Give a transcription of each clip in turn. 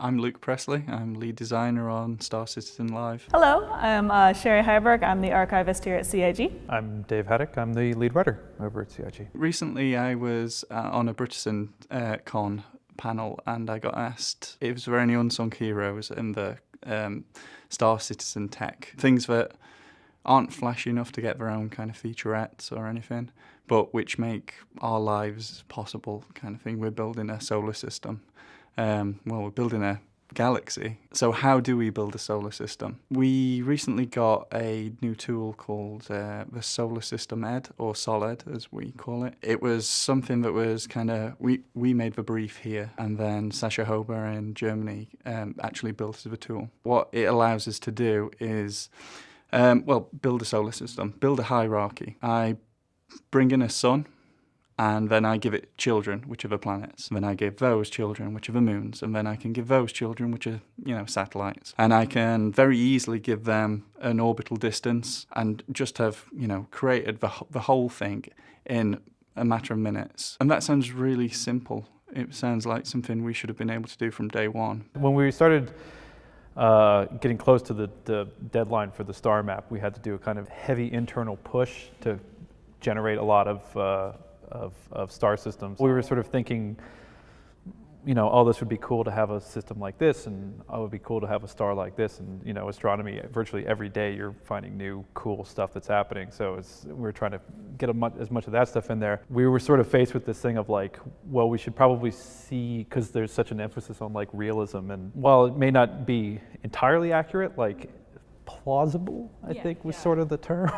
I'm Luke Presley. I'm lead designer on Star Citizen Live. Hello, I'm Sherry Heiberg. I'm the archivist here at CIG. I'm Dave Haddock. I'm the lead writer over at CIG. Recently, I was on a Britison Con panel, and I got asked if there were any unsung heroes in the Star Citizen tech. Things that aren't flashy enough to get their own kind of featurettes or anything, but which make our lives possible kind of thing. We're building a solar system. We're building a galaxy. So how do we build a solar system? We recently got a new tool called the Solar System Ed, or SOLED as we call it. It was something that was kind of, we made the brief here, and then Sascha Hober in Germany actually built the tool. What it allows us to do is build a solar system, build a hierarchy. I bring in a sun, and then I give it children, which are the planets. And then I give those children, which are the moons. And then I can give those children, which are, satellites. And I can very easily give them an orbital distance and just have, created the whole thing in a matter of minutes. And that sounds really simple. It sounds like something we should have been able to do from day one. When we started getting close to the deadline for the star map, we had to do a kind of heavy internal push to generate a lot of star systems. We were sort of thinking, this would be cool to have a system like this, and it would be cool to have a star like this, and astronomy, virtually every day you're finding new cool stuff that's happening, so we're trying to get as much of that stuff in there. We were sort of faced with this thing of we should probably see, because there's such an emphasis on realism, and while it may not be entirely accurate, plausible, I think was sort of the term.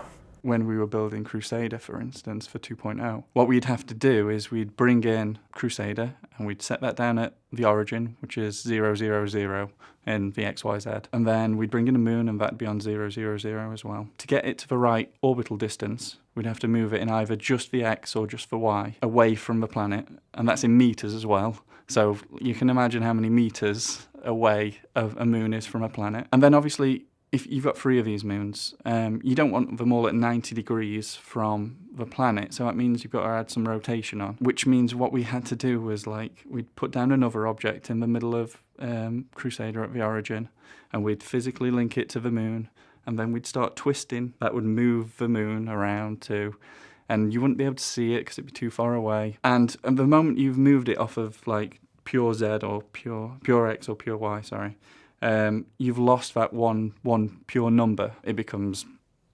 When we were building Crusader, for instance, for 2.0, what we'd have to do is we'd bring in Crusader and we'd set that down at the origin, which is 0, 0, 0 in the XYZ. And then we'd bring in a moon, and that'd be on 0, 0, 0 as well. To get it to the right orbital distance, we'd have to move it in either just the X or just the Y away from the planet. And that's in meters as well. So you can imagine how many meters away a moon is from a planet. And then obviously, if you've got 3 of these moons, you don't want them all at 90 degrees from the planet, so that means you've got to add some rotation on, which means what we had to do was we'd put down another object in the middle of Crusader at the origin, and we'd physically link it to the moon, and then we'd start twisting. That would move the moon around too, and you wouldn't be able to see it because it'd be too far away. And at the moment you've moved it off of pure Z or pure X or pure Y, you've lost that one pure number. It becomes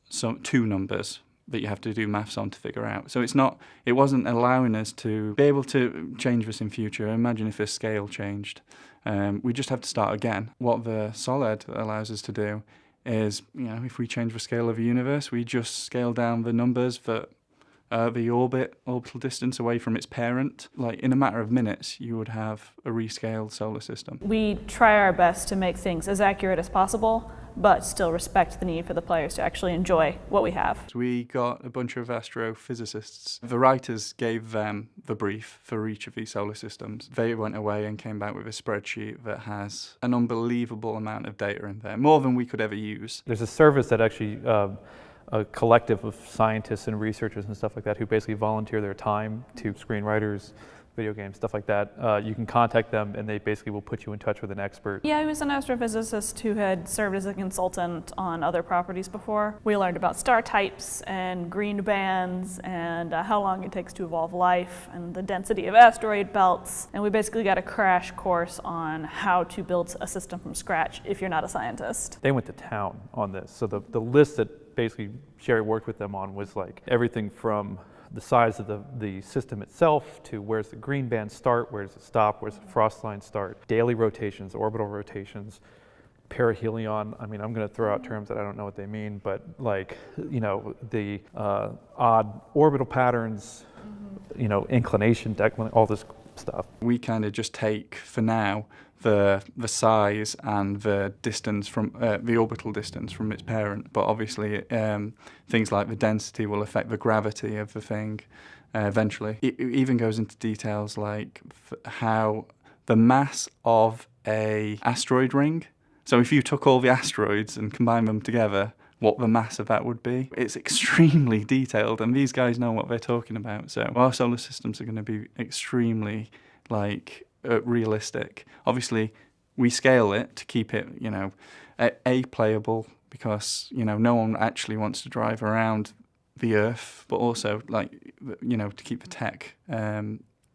2 numbers that you have to do maths on to figure out. So it wasn't allowing us to be able to change this in future. Imagine if this scale changed. We just have to start again. What the SOLED allows us to do is, if we change the scale of the universe, we just scale down the numbers that the orbital distance away from its parent. In a matter of minutes, you would have a rescaled solar system. We try our best to make things as accurate as possible, but still respect the need for the players to actually enjoy what we have. We got a bunch of astrophysicists. The writers gave them the brief for each of these solar systems. They went away and came back with a spreadsheet that has an unbelievable amount of data in there, more than we could ever use. There's a service that actually a collective of scientists and researchers and stuff like that who basically volunteer their time to screenwriters, video games, stuff like that. You can contact them and they basically will put you in touch with an expert. Yeah, he was an astrophysicist who had served as a consultant on other properties before. We learned about star types and green bands and how long it takes to evolve life and the density of asteroid belts. And we basically got a crash course on how to build a system from scratch if you're not a scientist. They went to town on this. So the list that basically Sherry worked with them on was everything from the size of the system itself to where's the green band start, where does it stop, where's the frost line start, daily rotations, orbital rotations, perihelion. I mean, I'm going to throw out terms that I don't know what they mean, but the odd orbital patterns, inclination, declination, all this stuff. We kind of just take, for now, the size and the distance from the orbital distance from its parent, but obviously things like the density will affect the gravity of the thing eventually. It even goes into details like how the mass of a asteroid ring. So if you took all the asteroids and combined them together, what the mass of that would be. It's extremely detailed, and these guys know what they're talking about. So our solar systems are going to be extremely realistic. Obviously, We scale it to keep it, playable, because, no one actually wants to drive around the Earth, but also, to keep the tech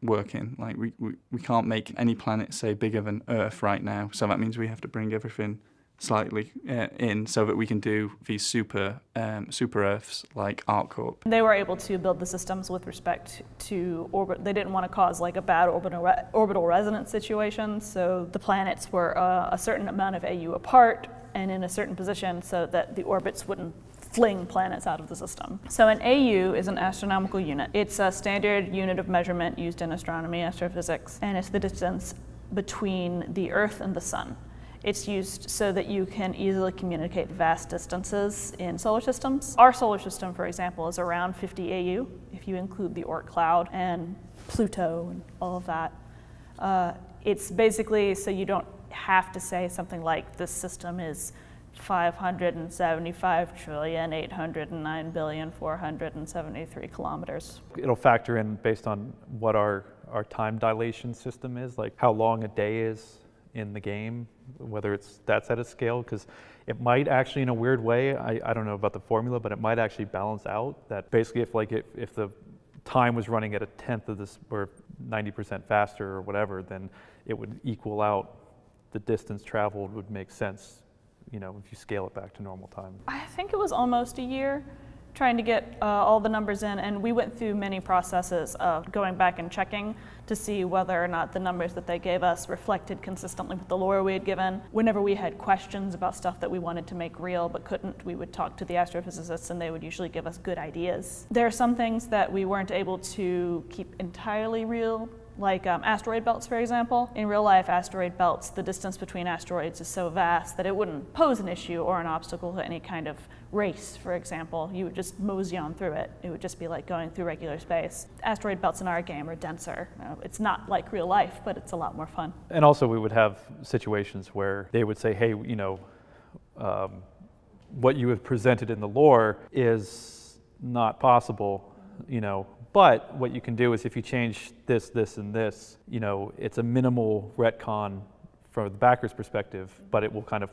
working. Like, we can't make any planet, say, bigger than Earth right now, so that means we have to bring everything slightly in so that we can do these super Earths like ArcCorp. They were able to build the systems with respect to orbit. They didn't want to cause like a bad orbital resonance situation, so the planets were a certain amount of AU apart and in a certain position so that the orbits wouldn't fling planets out of the system. So an AU is an astronomical unit. It's a standard unit of measurement used in astronomy, astrophysics, and it's the distance between the Earth and the Sun. It's used so that you can easily communicate vast distances in solar systems. Our solar system, for example, is around 50 AU, if you include the Oort cloud and Pluto and all of that. It's basically so you don't have to say something like this system is 575,809,473 kilometers. It'll factor in based on what our time dilation system is, like how long a day is in the game, whether that's at a scale, because it might actually, in a weird way, I don't know about the formula, but it might actually balance out. That basically if the time was running at a tenth of this, or 90% faster or whatever, then it would equal out. The distance traveled would make sense, if you scale it back to normal time. I think it was almost a year trying to get all the numbers in, and we went through many processes of going back and checking to see whether or not the numbers that they gave us reflected consistently with the lore we had given. Whenever we had questions about stuff that we wanted to make real but couldn't, we would talk to the astrophysicists and they would usually give us good ideas. There are some things that we weren't able to keep entirely real, like asteroid belts, for example. In real life asteroid belts, the distance between asteroids is so vast that it wouldn't pose an issue or an obstacle to any kind of race, for example. You would just mosey on through it. It would just be like going through regular space. Asteroid belts in our game are denser. It's not like real life, but it's a lot more fun. And also we would have situations where they would say, hey, what you have presented in the lore is not possible, But what you can do is if you change this, this, and this, it's a minimal retcon from the backer's perspective, but it will kind of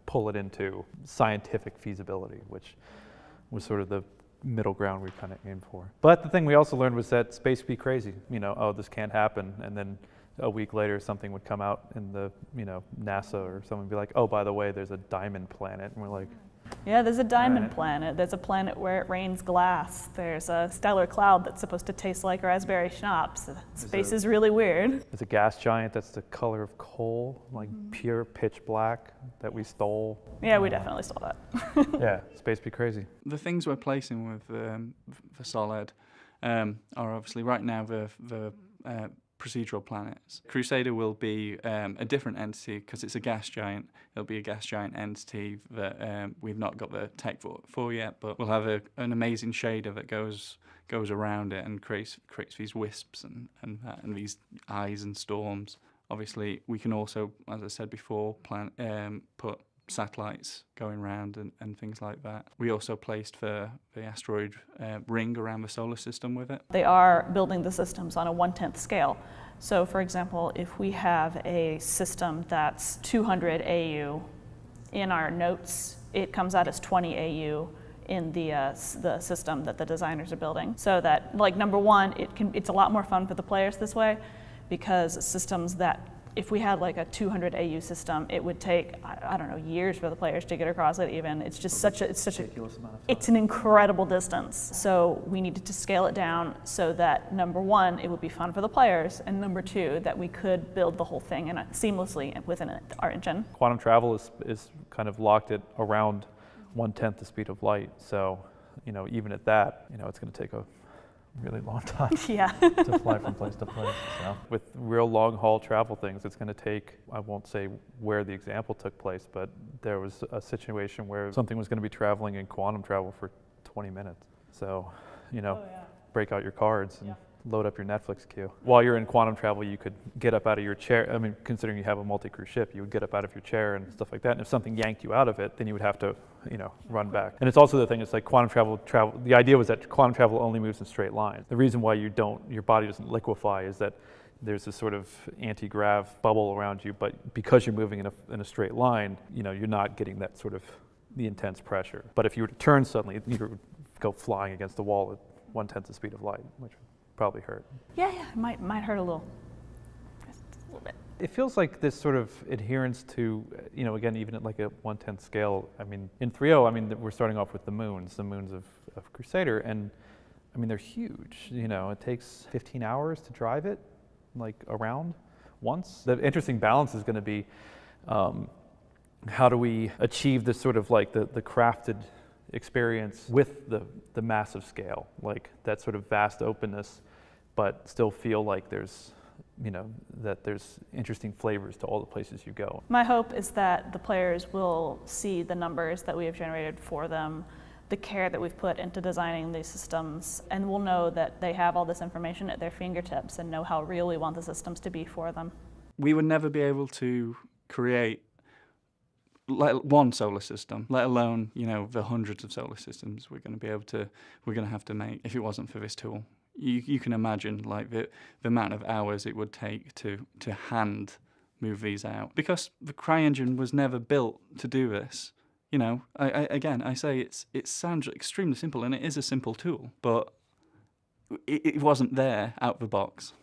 pull it into scientific feasibility, which was sort of the middle ground we kind of aimed for. But the thing we also learned was that space would be crazy. This can't happen. And then a week later, something would come out in the, NASA or someone would be like, oh, by the way, there's a diamond planet. And we're like, yeah, there's a diamond planet. There's a planet where it rains glass. There's a stellar cloud that's supposed to taste like raspberry schnapps. Space is really weird. There's a gas giant that's the color of coal, like pure pitch black, that we stole. Yeah, we definitely stole that. Yeah, space be crazy. The things we're placing with the Solid are obviously right now the procedural planets. Crusader will be a different entity because it's a gas giant. It'll be a gas giant entity that we've not got the tech for yet, but we'll have an amazing shader that goes around it and creates these wisps and these eyes and storms. Obviously, we can also, as I said before, put satellites going around and things like that. We also placed the asteroid ring around the solar system with it. They are building the systems on a 1/10 scale. So for example, if we have a system that's 200 AU in our notes, it comes out as 20 AU in the system that the designers are building. So that, like, number one, it's a lot more fun for the players this way, because systems that, if we had like a 200 AU system, it would take, I don't know, years for the players to get across it even. It's just it's an incredible distance. So we needed to scale it down so that, number one, it would be fun for the players, and number two, that we could build the whole thing seamlessly within our engine. Quantum travel is kind of locked at around 1/10 the speed of light. So, even at that, it's going to take a really long time to fly from place to place. So with real long haul travel things, it's going to take, I won't say where the example took place, but there was a situation where something was going to be traveling in quantum travel for 20 minutes. So, break out your cards and load up your Netflix queue. While you're in quantum travel, you could get up out of your chair. I mean, considering you have a multi-crew ship, you would get up out of your chair and stuff like that. And if something yanked you out of it, then you would have to, run back. And it's also the thing, it's like quantum travel, the idea was that quantum travel only moves in straight lines. The reason why your body doesn't liquefy is that there's this sort of anti-grav bubble around you, but because you're moving in a straight line, you're not getting that sort of the intense pressure. But if you were to turn suddenly, you would go flying against the wall at 1/10 the speed of light, which would probably hurt. Yeah, it might hurt a little. Just a little bit. It feels like this sort of adherence to, again, even at like a 1/10 scale. I mean, in 3.0, we're starting off with the moons of Crusader, and they're huge. It takes 15 hours to drive it, like around once. The interesting balance is going to be, how do we achieve this sort of like the crafted experience with the massive scale, like that sort of vast openness, but still feel like there's, that there's interesting flavors to all the places you go. My hope is that the players will see the numbers that we have generated for them, the care that we've put into designing these systems, and will know that they have all this information at their fingertips and know how real we want the systems to be for them. We would never be able to create one solar system, let alone, the hundreds of solar systems we're going to have to make if it wasn't for this tool. You can imagine like the amount of hours it would take to hand move these out, because the CryEngine was never built to do this. I say it sounds extremely simple, and it is a simple tool, but it wasn't there out of the box.